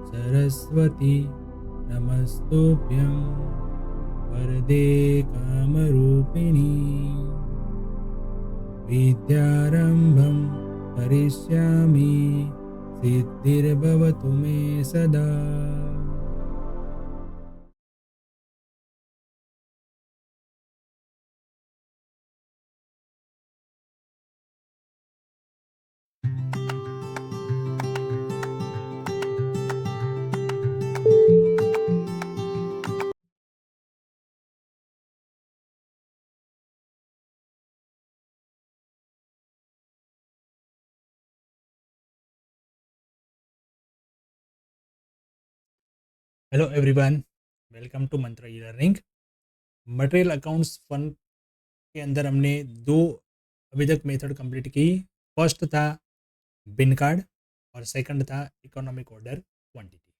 सरस्वती नमस्तुभ्यं वरदे कामरूपिणी विद्यारम्भं करिष्यामि सिद्धिर्भवतु मे सदा। हेलो एवरीवन, वेलकम टू मंत्र e learning. Material accounts fund के अंदर हमने दो अभी तक मेथड कंप्लीट की। फर्स्ट था बिन कार्ड और सेकंड था इकोनॉमिक ऑर्डर क्वांटिटी।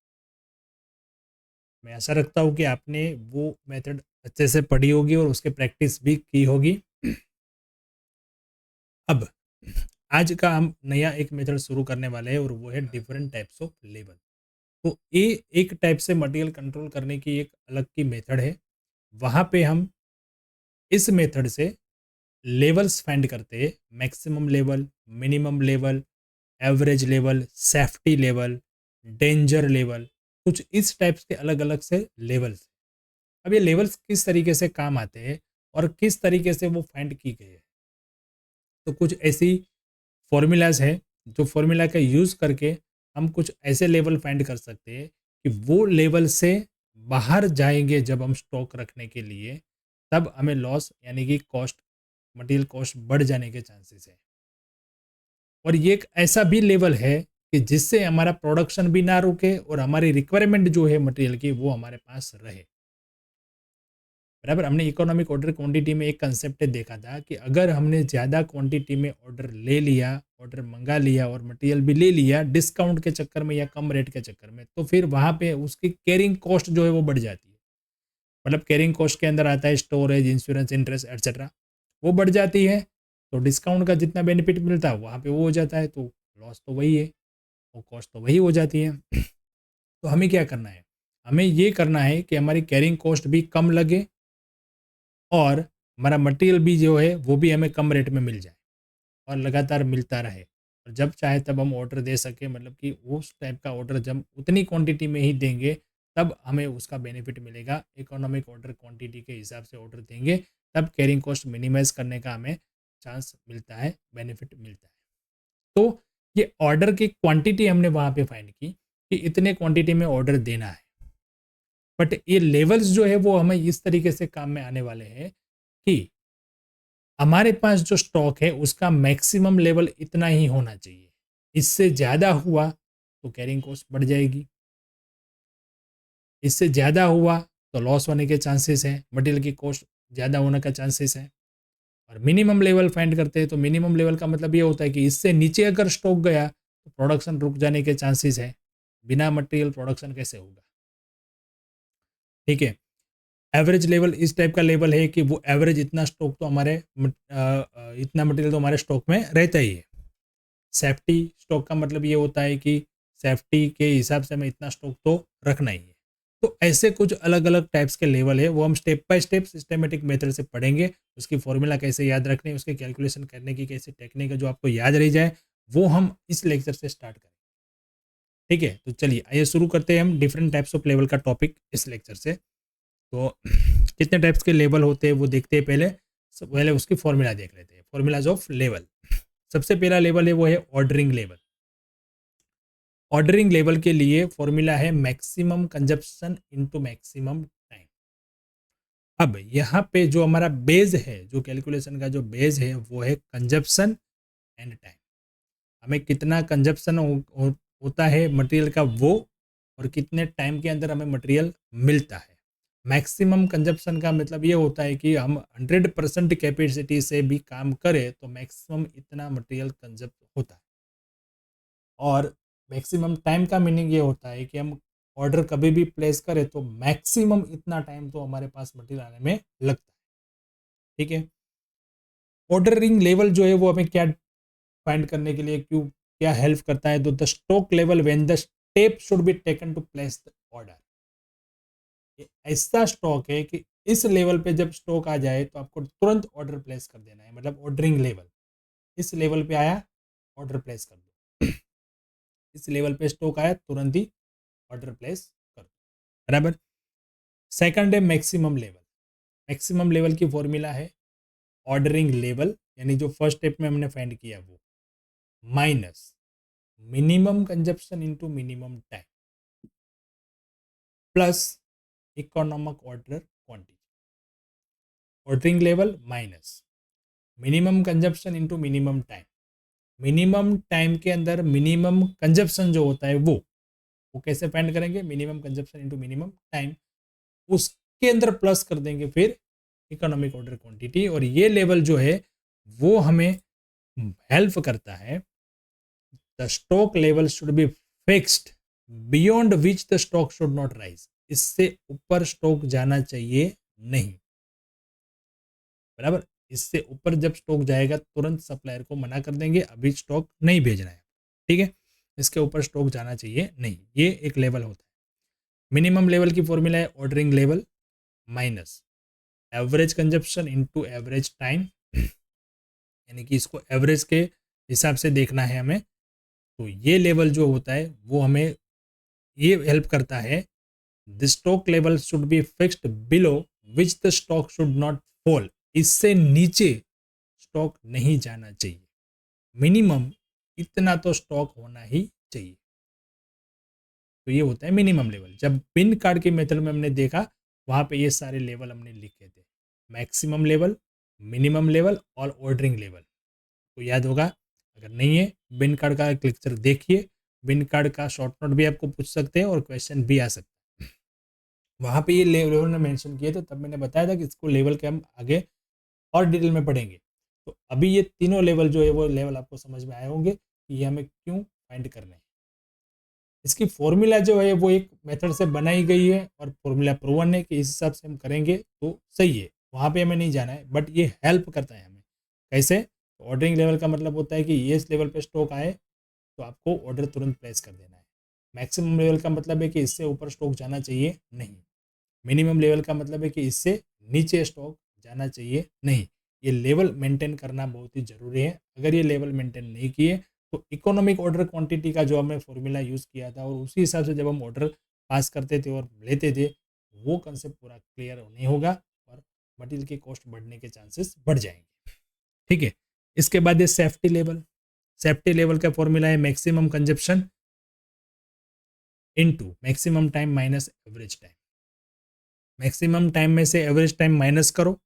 मैं आशा रखता हूँ कि आपने वो मेथड अच्छे से पढ़ी होगी और उसके प्रैक्टिस भी की होगी। अब आज का हम नया एक मेथड शुरू करने वाले हैं और वो है डिफरेंट टाइप्स ऑफ लेवल। तो ये एक टाइप से मटेरियल कंट्रोल करने की एक अलग की मेथड है। वहाँ पे हम इस मेथड से लेवल्स फाइंड करते हैं। Maximum level, minimum level, average level, safety level, danger level, कुछ इस टाइप्स के अलग अलग से लेवल्स। अब ये लेवल्स किस तरीके से काम आते हैं और किस तरीके से वो फाइंड की गई है, तो कुछ ऐसी फॉर्मूलाज है जो फॉर्मूला का यूज़ करके हम कुछ ऐसे लेवल फाइंड कर सकते हैं कि वो लेवल से बाहर जाएंगे जब हम स्टॉक रखने के लिए, तब हमें लॉस यानी कि कॉस्ट, मटेरियल कॉस्ट बढ़ जाने के चांसेस है। और ये एक ऐसा भी लेवल है कि जिससे हमारा प्रोडक्शन भी ना रुके और हमारी रिक्वायरमेंट जो है मटेरियल की वो हमारे पास रहे। बराबर, हमने इकोनॉमिक ऑर्डर क्वांटिटी में एक कंसेप्ट देखा था कि अगर हमने ज़्यादा क्वांटिटी में ऑर्डर ले लिया, ऑर्डर मंगा लिया और मटेरियल भी ले लिया डिस्काउंट के चक्कर में या कम रेट के चक्कर में, तो फिर वहाँ पे उसकी कैरिंग कॉस्ट जो है वो बढ़ जाती है। मतलब कैरिंग कॉस्ट के अंदर आता है स्टोरेज, इंश्योरेंस, इंटरेस्ट एटसेट्रा, वो बढ़ जाती है। तो डिस्काउंट का जितना बेनिफिट मिलता है वहाँ पे वो हो जाता है, तो लॉस तो वही है, वो कॉस्ट तो वही हो जाती है। तो हमें क्या करना है, हमें ये करना है कि हमारी कैरिंग कॉस्ट भी कम लगे और हमारा मटेरियल भी जो है वो भी हमें कम रेट में मिल जाए और लगातार मिलता रहे, और जब चाहे तब हम ऑर्डर दे सकें। मतलब कि उस टाइप का ऑर्डर जब उतनी क्वांटिटी में ही देंगे तब हमें उसका बेनिफिट मिलेगा। इकोनॉमिक ऑर्डर क्वांटिटी के हिसाब से ऑर्डर देंगे तब कैरिंग कॉस्ट मिनिमाइज करने का हमें चांस मिलता है, बेनिफिट मिलता है। तो ये ऑर्डर की क्वांटिटी हमने वहाँ पे फाइंड की कि इतने क्वांटिटी में ऑर्डर देना है। बट ये लेवल्स जो है वो हमें इस तरीके से काम में आने वाले हैं कि हमारे पास जो स्टॉक है उसका मैक्सिमम लेवल इतना ही होना चाहिए। इससे ज़्यादा हुआ तो कैरिंग कॉस्ट बढ़ जाएगी, इससे ज़्यादा हुआ तो लॉस होने के चांसेस हैं, मटेरियल की कॉस्ट ज़्यादा होने का चांसेस है। और मिनिमम लेवल फाइंड करते हैं तो मिनिमम लेवल का मतलब ये होता है कि इससे नीचे अगर स्टॉक गया तो प्रोडक्शन रुक जाने के चांसेस है। बिना मटेरियल प्रोडक्शन कैसे होगा, ठीक है। एवरेज लेवल इस टाइप का लेवल है कि वो एवरेज इतना स्टॉक तो हमारे इतना मटेरियल तो हमारे स्टॉक में रहता ही है। सेफ्टी स्टॉक का मतलब ये होता है कि सेफ्टी के हिसाब से हमें इतना स्टॉक तो रखना ही है। तो ऐसे कुछ अलग अलग टाइप्स के लेवल है, वो हम step by step systematic method से पढ़ेंगे। उसकी फॉर्मूला कैसे याद रखने, उसके कैलकुलेशन करने की कैसे टेक्निक है जो आपको याद रह जाए, वो हम इस लेक्चर से स्टार्ट करें। ठीक है, तो चलिए आइए शुरू करते हैं हम डिफरेंट टाइप्स ऑफ लेवल का टॉपिक इस लेक्चर से। तो कितने टाइप्स के लेवल होते हैं वो देखते हैं पहले। पहले उसकी फॉर्मूला देख लेते हैं, फॉर्मूलाज ऑफ लेवल। सबसे पहला लेवल है वो है ऑर्डरिंग लेवल। ऑर्डरिंग लेवल के लिए फॉर्मूला है maximum consumption into maximum time. अब यहाँ पे जो हमारा बेस है, जो कैलकुलेशन का जो बेस है वो है कंजप्शन एंड टाइम। हमें कितना कंजप्शन होता है मटेरियल का वो, और कितने टाइम के अंदर हमें मटेरियल मिलता है। मैक्सिमम कंजप्शन का मतलब ये होता है कि हम 100% कैपेसिटी से भी काम करें तो मैक्सिमम इतना मटेरियल कंजप्ट होता है। और मैक्सिमम टाइम का मीनिंग ये होता है कि हम ऑर्डर कभी भी प्लेस करें तो मैक्सिमम इतना टाइम तो हमारे पास मटेरियल आने में लगता है। ठीक है, ऑर्डरिंग लेवल जो है वो हमें क्या फाइंड करने के लिए क्यों क्या हेल्प करता है, तो the stock level when the step should be taken to place the order. ये ऐसा स्टॉक है कि इस लेवल पे जब स्टॉक आ जाए तो आपको तुरंत ऑर्डर प्लेस कर देना है, मतलब ऑर्डरिंग लेवल इस लेवल पे आया, ऑर्डर प्लेस कर दो। इस लेवल पे स्टॉक आया, तुरंत ही ऑर्डर प्लेस कर दो, बराबर। सेकंड है मैक्सिमम लेवल। मैक्सिमम लेवल की फॉर्मूला है ऑर्डरिंग लेवल, यानी जो फर्स्ट स्टेप में हमने फाइंड किया वो, minus minimum consumption into minimum time plus economic order quantity. Ordering level minus minimum consumption into minimum time, minimum time के अंदर मिनिमम कंजप्शन जो होता है वो कैसे फाइंड करेंगे, minimum consumption into minimum time, उसके अंदर प्लस कर देंगे फिर इकोनॉमिक ऑर्डर क्वांटिटी। और ये लेवल जो है वो हमें हेल्प करता है, the stock level should be fixed beyond which the stock should not rise. इससे ऊपर स्टॉक जाना चाहिए नहीं, बराबर। इससे ऊपर जब स्टॉक जाएगा तुरंत सप्लायर को मना कर देंगे, अभी स्टॉक नहीं भेजना है, ठीक है। इसके ऊपर स्टॉक जाना चाहिए नहीं, ये एक लेवल होता है। मिनिमम लेवल की फॉर्मूला है ordering level minus average consumption into average time, यानी कि इसको एवरेज के हिसाब से देखना है हमें। तो ये लेवल जो होता है वो हमें ये हेल्प करता है, the stock level should be fixed below which the stock should not fall. इससे नीचे स्टॉक नहीं जाना चाहिए, मिनिमम इतना तो स्टॉक होना ही चाहिए। तो ये होता है मिनिमम लेवल। जब पिन कार्ड के मेथड में हमने देखा वहाँ पे ये सारे लेवल हमने लिखे थे, मैक्सिमम लेवल, मिनिमम लेवल और ऑर्डरिंग लेवल। तो याद होगा, अगर नहीं है बिन कार्ड का लेक्चर देखिए, बिन कार्ड का शॉर्ट नोट भी आपको पूछ सकते हैं और क्वेश्चन भी आ सकते हैं। वहाँ पे ये लेवल ने मेंशन किए थे, तब मैंने बताया था कि इसको लेवल के हम आगे और डिटेल में पढ़ेंगे। तो अभी ये तीनों लेवल जो है वो लेवल आपको समझ में आए होंगे कि ये हमें क्यों फाइंड करने हैं। इसकी फॉर्मूला जो है वो एक मेथड से बनाई गई है और फॉर्मूला प्रूवन है कि इस हिसाब से हम करेंगे तो सही है, वहाँ पे हमें नहीं जाना है, बट ये हेल्प करता है हमें। कैसे? ऑर्डरिंग लेवल का मतलब होता है कि ये इस लेवल पे स्टॉक आए तो आपको ऑर्डर तुरंत प्लेस कर देना है। मैक्सिमम लेवल का मतलब है कि इससे ऊपर स्टॉक जाना चाहिए नहीं। मिनिमम लेवल का मतलब है कि इससे नीचे स्टॉक जाना चाहिए नहीं। ये लेवल मेंटेन करना बहुत ही ज़रूरी है। अगर ये लेवल मेंटेन नहीं किए तो इकोनॉमिक ऑर्डर क्वांटिटी का जो हमने फॉर्मूला यूज़ किया था और उसी हिसाब से जब हम ऑर्डर पास करते थे और लेते थे, वो कंसेप्ट पूरा क्लियर नहीं होगा और मटेरियल की कॉस्ट बढ़ने के चांसेस बढ़ जाएंगे, ठीक है। इसके बाद ये सेफ्टी लेवल। सेफ्टी लेवल का फॉर्मूला है maximum consumption into maximum time minus average time. Maximum time में से एवरेज टाइम माइनस करो,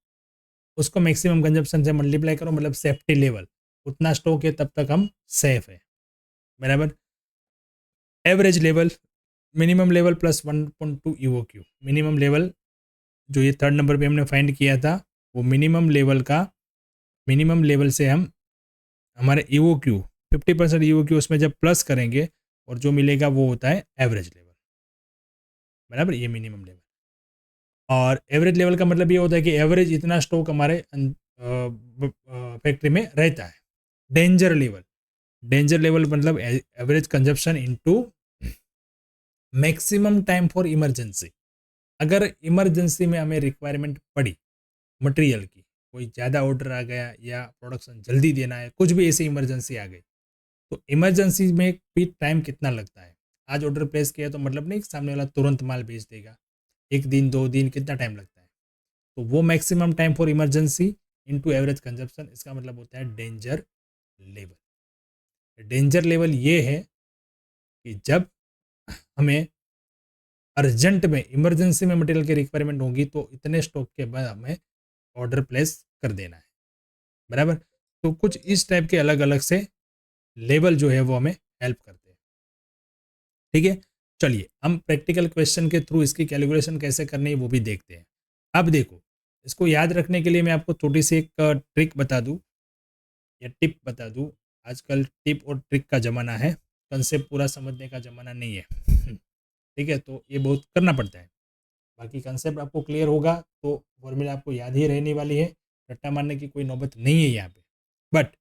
उसको मैक्सिमम कंजप्शन से मल्टीप्लाई करो, मतलब सेफ्टी लेवल उतना स्टॉक है तब तक हम सेफ है, बराबर। Average level, minimum level plus 1.2 EOQ. Minimum level जो ये थर्ड नंबर पे हमने फाइंड किया था वो मिनिमम लेवल का, मिनिमम लेवल से हम हमारे ईओक्यू 50% ईओक्यू उसमें जब प्लस करेंगे और जो मिलेगा वो होता है एवरेज लेवल, बराबर। ये मिनिमम लेवल और एवरेज लेवल का मतलब ये होता है कि एवरेज इतना स्टॉक हमारे फैक्ट्री में रहता है। डेंजर लेवल, डेंजर लेवल मतलब average consumption into maximum time for emergency. अगर इमरजेंसी में हमें रिक्वायरमेंट पड़ी मटेरियल की, कोई ज़्यादा ऑर्डर आ गया या प्रोडक्शन जल्दी देना है, कुछ भी ऐसी इमरजेंसी आ गई, तो इमरजेंसी में भी टाइम कितना लगता है। आज ऑर्डर प्लेस किया तो मतलब नहीं सामने वाला तुरंत माल भेज देगा, एक दिन दो दिन कितना टाइम लगता है। तो वो maximum time for emergency into average consumption, इसका मतलब होता है डेंजर लेवल। डेंजर लेवल ये है कि जब हमें अर्जेंट में इमरजेंसी में मटेरियल की रिक्वायरमेंट होगी तो इतने स्टॉक के बाद हमें ऑर्डर प्लेस कर देना है, बराबर। तो कुछ इस टाइप के अलग अलग से लेवल जो है वो हमें हेल्प करते हैं, ठीक है। चलिए हम प्रैक्टिकल क्वेश्चन के थ्रू इसकी कैलकुलेशन कैसे करनी है वो भी देखते हैं। अब देखो, इसको याद रखने के लिए मैं आपको छोटी सी एक ट्रिक बता दूं या टिप बता दूं। आजकल टिप और ट्रिक का ज़माना है, कंसेप्ट पूरा समझने का ज़माना नहीं है। ठीक है, तो ये बहुत करना पड़ता है। बाकी कंसेप्ट आपको क्लियर होगा तो फॉर्मूला आपको याद ही रहने वाली है। रट्टा मारने की कोई नौबत नहीं है यहाँ पे। बट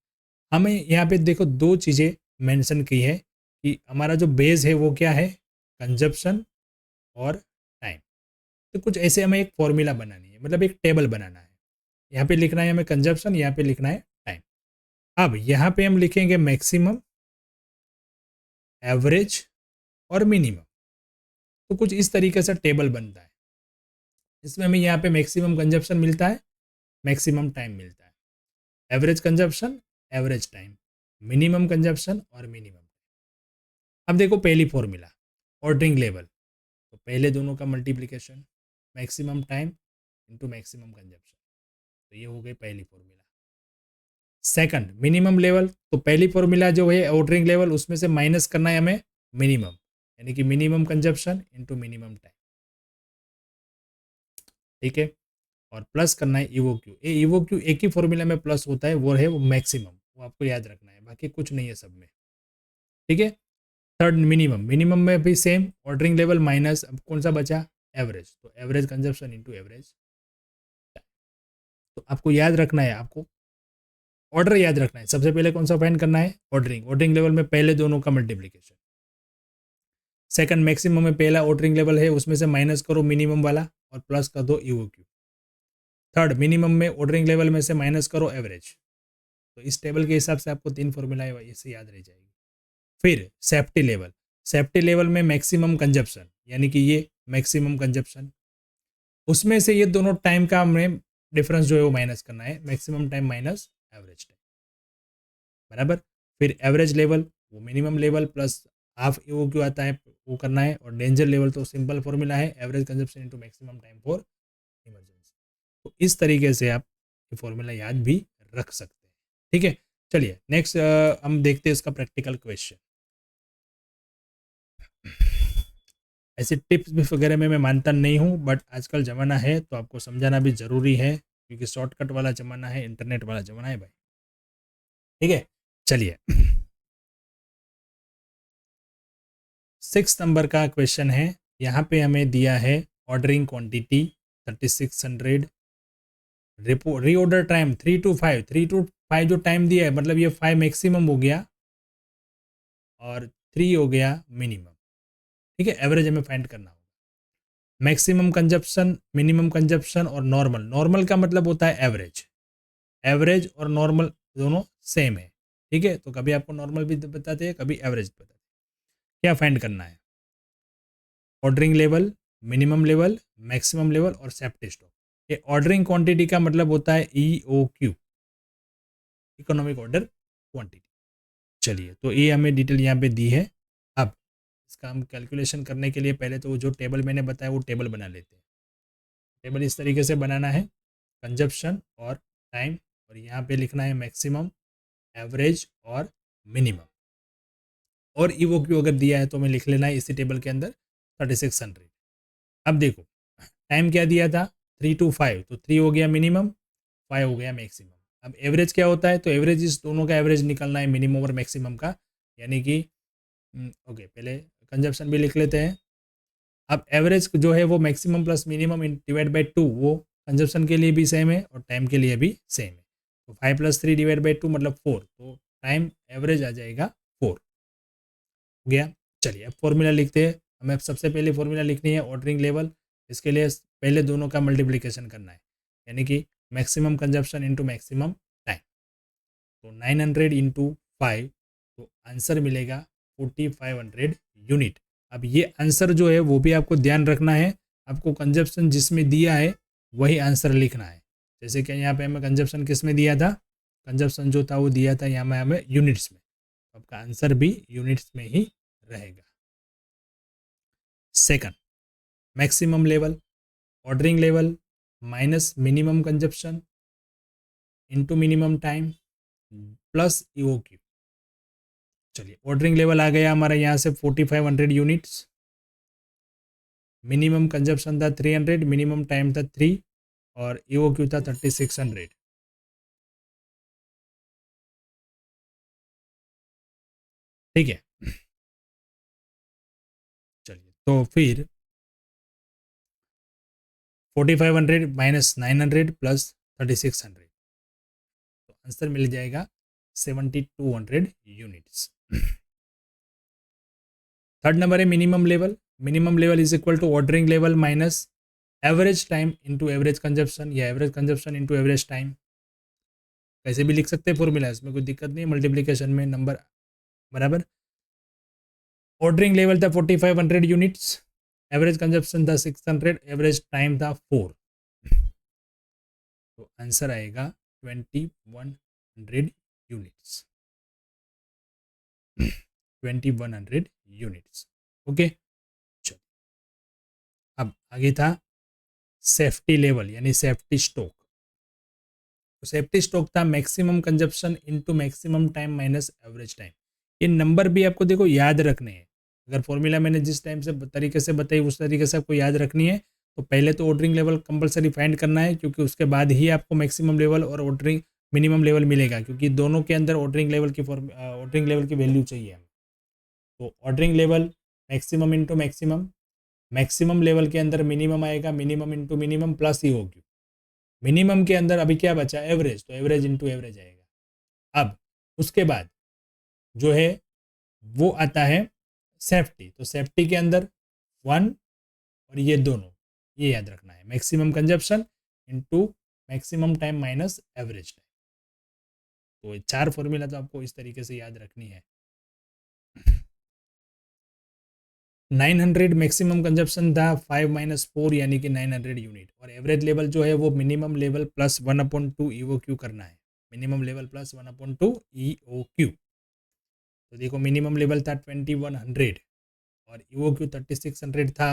हमें यहाँ पे देखो दो चीज़ें मेंशन की है कि हमारा जो बेस है वो क्या है, कंजप्शन और टाइम। तो कुछ ऐसे हमें एक फॉर्मूला बनानी है, मतलब एक टेबल बनाना है। यहाँ पे लिखना है हमें कंजप्शन, यहाँ पे लिखना है टाइम। अब यहाँ पे हम लिखेंगे मैक्सिमम, एवरेज और मिनिमम। तो कुछ इस तरीके से टेबल बनता है। इसमें हमें यहाँ पे मैक्सिमम कंजप्शन मिलता है, मैक्सिमम टाइम मिलता है, average consumption, average time, minimum consumption और मिनिमम। अब देखो पहली फॉर्मूला ऑर्डरिंग लेवल, तो पहले दोनों का multiplication, maximum time into maximum consumption, तो ये हो गई पहली फॉर्मूला। सेकंड मिनिमम लेवल, तो पहली फॉर्मूला जो है ऑर्डरिंग लेवल, उसमें से माइनस करना है हमें मिनिमम, यानी कि minimum consumption into minimum time. ठीक है, और प्लस करना है ईवो क्यू। ये ईवो क्यू एक ही फॉर्मूला में प्लस होता है, वो है वो मैक्सिमम, वो आपको याद रखना है, बाकी कुछ नहीं है सब में। ठीक है, थर्ड मिनिमम, मिनिमम में भी सेम ऑर्डरिंग लेवल माइनस, अब कौन सा बचा, एवरेज, तो एवरेज कंजप्शन इंटू एवरेज। तो आपको याद रखना है, आपको ऑर्डर याद रखना है। सबसे पहले कौन सा फाइंड करना है, ऑर्डरिंग, ऑर्डरिंग लेवल में पहले दोनों का मल्टीप्लीकेशन। सेकंड मैक्सिमम में पहला ऑर्डरिंग लेवल है, उसमें से माइनस करो मिनिमम वाला और प्लस कर दो ईओ क्यू। थर्ड मिनिमम में ऑर्डरिंग लेवल में से माइनस करो एवरेज। तो इस टेबल के हिसाब से आपको तीन फॉर्मूला इससे याद रह जाएगी। फिर सेफ्टी लेवल, सेफ्टी लेवल में मैक्सिमम कंजप्शन, यानी कि ये मैक्सिमम कंजप्शन, उसमें से ये दोनों टाइम का हमें डिफरेंस जो है वो माइनस करना है, maximum time minus average time, बराबर। फिर एवरेज लेवल, वो मिनिमम लेवल प्लस हाफ वो क्यों आता है वो करना है, और डेंजर लेवल तो सिंपल फॉर्मूला है, average consumption into maximum time for emergency. तो इस तरीके से आप ये फॉर्मूला याद भी रख सकते हैं। ठीक है, चलिए नेक्स्ट हम देखते हैं इसका प्रैक्टिकल क्वेश्चन। ऐसे टिप्स भी वगैरह में मैं मानता नहीं हूँ, बट आजकल ज़माना है तो आपको समझाना भी ज़रूरी है, क्योंकि शॉर्टकट वाला ज़माना है, इंटरनेट वाला ज़माना है भाई। ठीक है, चलिए 6 नंबर का क्वेश्चन है। यहाँ पे हमें दिया है ordering quantity 3600, reorder time 3 to 5, 3 to 5 जो टाइम दिया है, मतलब ये 5 मैक्सिमम हो गया और 3 हो गया मिनिमम। ठीक है, एवरेज हमें फाइंड करना होगा। मैक्सिमम कंजप्शन, मिनिमम कंजप्शन और नॉर्मल, नॉर्मल का मतलब होता है एवरेज, एवरेज और नॉर्मल दोनों सेम है। ठीक है, तो कभी आपको नॉर्मल भी बताते हैं, कभी एवरेज बताते हैं। क्या फाइंड करना है, ordering level, minimum level, maximum level और सेफ्टी स्टॉक। ये ऑर्डरिंग क्वांटिटी का मतलब होता है EO Q, economic order quantity. चलिए, तो ये हमें डिटेल यहाँ पे दी है। अब इसका हम कैलकुलेशन करने के लिए पहले तो जो टेबल मैंने बताया वो टेबल बना लेते हैं। टेबल इस तरीके से बनाना है, कंजप्शन और टाइम, और यहाँ पे लिखना है मैक्सिमम, एवरेज और मिनिमम, और ईओ क्यू अगर दिया है तो हमें लिख लेना है इसी टेबल के अंदर 3600। अब देखो टाइम क्या दिया था, 3 to 5, तो 3 हो गया मिनिमम, 5 हो गया मैक्सिमम। अब एवरेज क्या होता है, तो एवरेज इस दोनों का एवरेज निकलना है मिनिमम और मैक्सिमम का, यानी कि ओके पहले कंजप्शन भी लिख लेते हैं। अब एवरेज जो है वो maximum plus minimum divide by 2, वो कंजप्शन के लिए भी सेम है और टाइम के लिए भी सेम है। तो 5 + 3 डिवाइड बाई 2 मतलब 4, तो टाइम एवरेज आ जाएगा 4। हो गया, चलिए अब फॉर्मूला लिखते हैं। हमें सबसे पहले फॉर्मूला लिखनी है ऑर्डरिंग लेवल, इसके लिए पहले दोनों का मल्टीप्लिकेशन करना है, यानी कि maximum consumption into maximum time. तो 900 इंटू 5, तो आंसर मिलेगा 4500 यूनिट। अब ये आंसर जो है वो भी आपको ध्यान रखना है, आपको कंजप्शन जिसमें दिया है वही आंसर लिखना है। जैसे कि यहाँ पे हमें कंजप्शन किस में दिया था, कंजप्शन जो था वो दिया था यहाँ में हमें यूनिट्स में, आपका आंसर भी यूनिट्स में ही रहेगा। Second maximum level, ordering level minus minimum consumption into minimum time plus EO Q. चलिए ऑर्डरिंग लेवल आ गया हमारा यहाँ से 4500 यूनिट्स, मिनिमम कंजप्शन था 300, मिनिमम टाइम था 3 और ईओ क्यू था 3600। ठीक है, चलिए तो फिर 4500 माइनस 900 प्लस 3600, आंसर मिल जाएगा 7200 यूनिट्स। थर्ड नंबर है minimum level. Minimum level is equal to ordering level minus average time into average consumption या average consumption into average time, कैसे भी लिख सकते हैं फॉर्मूला, इसमें कोई दिक्कत नहीं है मल्टीप्लिकेशन में नंबर बराबर। ऑर्डरिंग लेवल था 4500 यूनिट्स, एवरेज कंजप्शन था 600, एवरेज टाइम था 4, तो आंसर आएगा 2100 यूनिट्स। 2100 यूनिट्स। ओके, चलो अब आगे था सेफ्टी लेवल यानी सेफ्टी स्टॉक। तो सेफ्टी स्टॉक था maximum consumption into maximum time minus average time. ये नंबर भी आपको देखो याद रखने हैं, अगर फॉर्मूला मैंने जिस टाइम से तरीके से बताई उस तरीके से आपको याद रखनी है। तो पहले तो ऑर्डरिंग लेवल कंपलसरी फाइंड करना है, क्योंकि उसके बाद ही आपको मैक्सिमम लेवल और ऑर्डरिंग मिनिमम लेवल मिलेगा, क्योंकि दोनों के अंदर ऑर्डरिंग लेवल की वैल्यू चाहिए। तो ordering level maximum into maximum, maximum level के अंदर मिनिमम आएगा, मिनिमम इंटू मिनिमम प्लस ही होगी, मिनिमम के अंदर अभी क्या बचा एवरेज, तो एवरेज इंटू एवरेज आएगा। अब उसके बाद जो है वो आता है सेफ्टी। तो सेफ्टी के अंदर 1 और ये दोनों, ये याद रखना है, maximum consumption into maximum time minus average time. तो ये 4 फॉर्मूला तो आपको इस तरीके से याद रखनी है। 900 मैक्सिमम कंजप्शन था, 5 - 4 यानी कि 900 यूनिट, और एवरेज लेवल जो है वो मिनिमम लेवल प्लस 1/2 EOQ करना है, मिनिमम लेवल प्लस 1/2 EOQ। तो देखो मिनिमम लेवल था 2100 और EOQ 3600 था,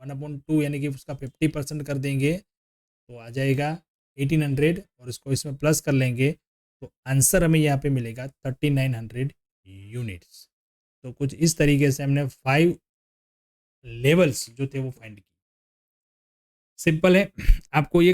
1/2 यानी कि उसका 50% कर देंगे तो आ जाएगा 1800, और इसको इसमें प्लस कर लेंगे तो आंसर हमें यहाँ पे मिलेगा 3900 यूनिट्स। तो कुछ इस तरीके से हमने 5 लेवल्स जो थे वो फाइंड किए। सिंपल है, आपको ये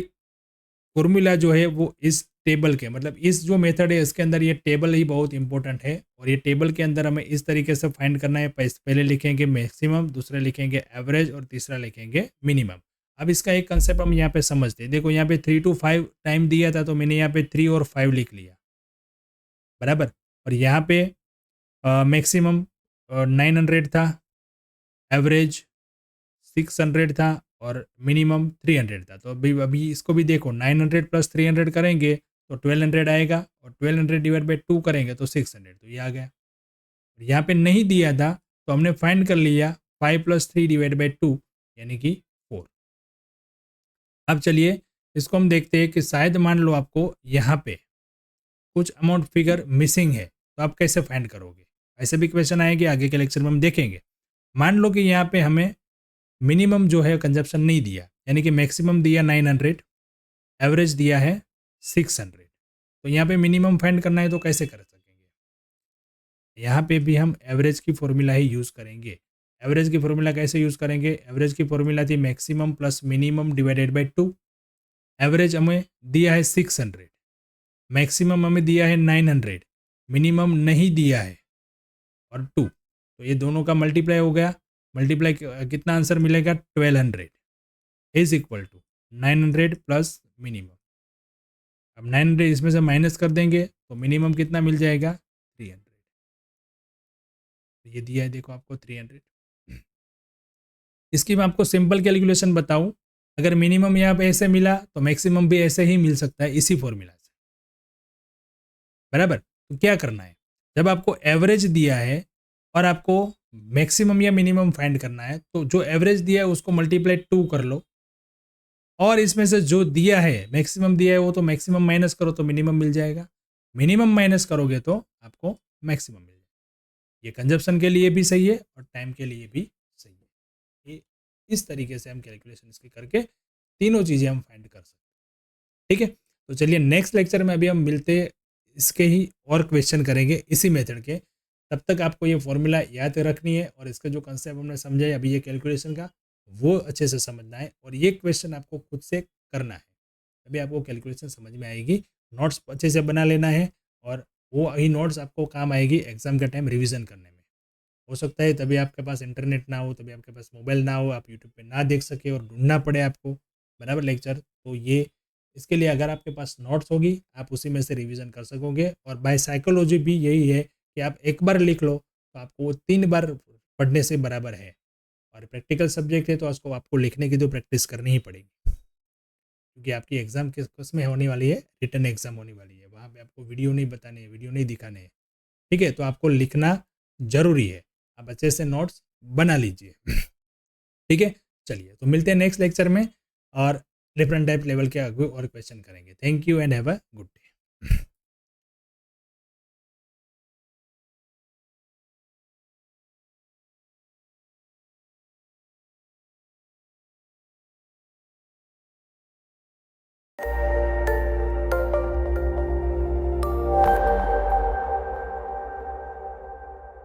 फॉर्मूला जो है वो इस टेबल के, मतलब इस जो मेथड है इसके अंदर ये टेबल ही बहुत इंपॉर्टेंट है, और ये टेबल के अंदर हमें इस तरीके से फाइंड करना है। पहले लिखेंगे मैक्सिमम, दूसरा लिखेंगे एवरेज और तीसरा लिखेंगे मिनिमम। अब इसका एक कंसेप्ट हम यहाँ पे समझते हैं। देखो यहाँ पे 3 to 5 टाइम दिया था, तो मैंने यहाँ पे 3 और 5 लिख लिया बराबर, और यहाँ पे मैक्सिमम 900 था, एवरेज 600 था और मिनिमम 300 था। तो अभी अभी इसको भी देखो, 900 प्लस 300 करेंगे तो 1200 आएगा, और 1200 डिवाइड बाई 2 करेंगे तो 600, तो ये आ गया। यहाँ पे नहीं दिया था तो हमने फाइंड कर लिया 5 + 3 डिवाइड बाई 2 यानी कि 4। अब चलिए इसको हम देखते हैं कि शायद मान लो आपको यहाँ पे कुछ अमाउंट फिगर मिसिंग है, तो आप कैसे फाइंड करोगे। ऐसे भी क्वेश्चन आएंगे आगे के लेक्चर में हम देखेंगे। मान लो कि यहाँ पे हमें मिनिमम जो है कंजप्शन नहीं दिया, यानी कि मैक्सिमम दिया 900, एवरेज दिया है 600, तो यहाँ पे मिनिमम फाइंड करना है तो कैसे कर सकेंगे। यहाँ पे भी हम एवरेज की फॉर्मूला ही यूज़ करेंगे। एवरेज की फॉर्मूला कैसे यूज़ करेंगे, एवरेज की फॉर्मूला थी maximum plus minimum divided by 2। Average हमें दिया है 600, मैक्सिमम हमें दिया है 900, मिनिमम नहीं दिया है और 2, तो ये दोनों का मल्टीप्लाई हो गया। मल्टीप्लाई कितना आंसर मिलेगा 1200 is equal to 900 plus minimum. अब 900 इसमें से माइनस कर देंगे तो मिनिमम कितना मिल जाएगा 300। ये दिया है देखो आपको 300। इसकी मैं आपको सिंपल कैलकुलेशन बताऊं, अगर मिनिमम यहाँ पे ऐसे मिला तो मैक्सिमम भी ऐसे ही मिल सकता है इसी फॉर्मूला से बराबर। तो क्या करना है, जब आपको एवरेज दिया है और आपको मैक्सिमम या मिनिमम फाइंड करना है, तो जो एवरेज दिया है उसको मल्टीप्लाई 2 कर लो, और इसमें से जो दिया है मैक्सिमम दिया है वो तो मैक्सिमम माइनस करो तो मिनिमम मिल जाएगा, मिनिमम माइनस करोगे तो आपको मैक्सिमम मिल जाएगा। ये कंजप्शन के लिए भी सही है और टाइम के लिए भी सही है। ये इस तरीके से हम कैलकुलेशन इसकी करके तीनों चीज़ें हम फाइंड कर सकते हैं। ठीक है, तो चलिए नेक्स्ट लेक्चर में अभी हम मिलते इसके ही और क्वेश्चन करेंगे इसी मेथड के। तब तक आपको ये फॉर्मूला याद रखनी है और इसका जो कंसेप्ट हमने समझा है अभी ये कैलकुलेशन का, वो अच्छे से समझना है, और ये क्वेश्चन आपको खुद से करना है, तभी आपको कैलकुलेशन समझ में आएगी। नोट्स अच्छे से बना लेना है, और वो ही नोट्स आपको काम आएगी एग्जाम के टाइम रिवीजन करने में। हो सकता है तभी आपके पास इंटरनेट ना हो, तभी आपके पास मोबाइल ना हो, आप यूट्यूब पे ना देख सके और ढूंढना पड़े आपको बराबर लेक्चर, तो ये इसके लिए अगर आपके पास नोट्स होगी, आप उसी में से रिवीजन कर सकोगे। और बाय साइकोलॉजी भी यही है कि आप एक बार लिख लो तो आपको वो 3 बार पढ़ने से बराबर है। और प्रैक्टिकल सब्जेक्ट है तो उसको आपको लिखने की तो प्रैक्टिस करनी ही पड़ेगी, क्योंकि आपकी एग्ज़ाम किस में होने वाली है, रिटन एग्ज़ाम होने वाली है। वहाँ पे आपको वीडियो नहीं बताने हैं, वीडियो नहीं दिखाने हैं, ठीक है? तो आपको लिखना ज़रूरी है। आप अच्छे से नोट्स बना लीजिए। ठीक है? चलिए, तो मिलते हैं नेक्स्ट लेक्चर में और डिफरेंट टाइप लेवल के आगे और क्वेश्चन करेंगे। Thank you and have a good day.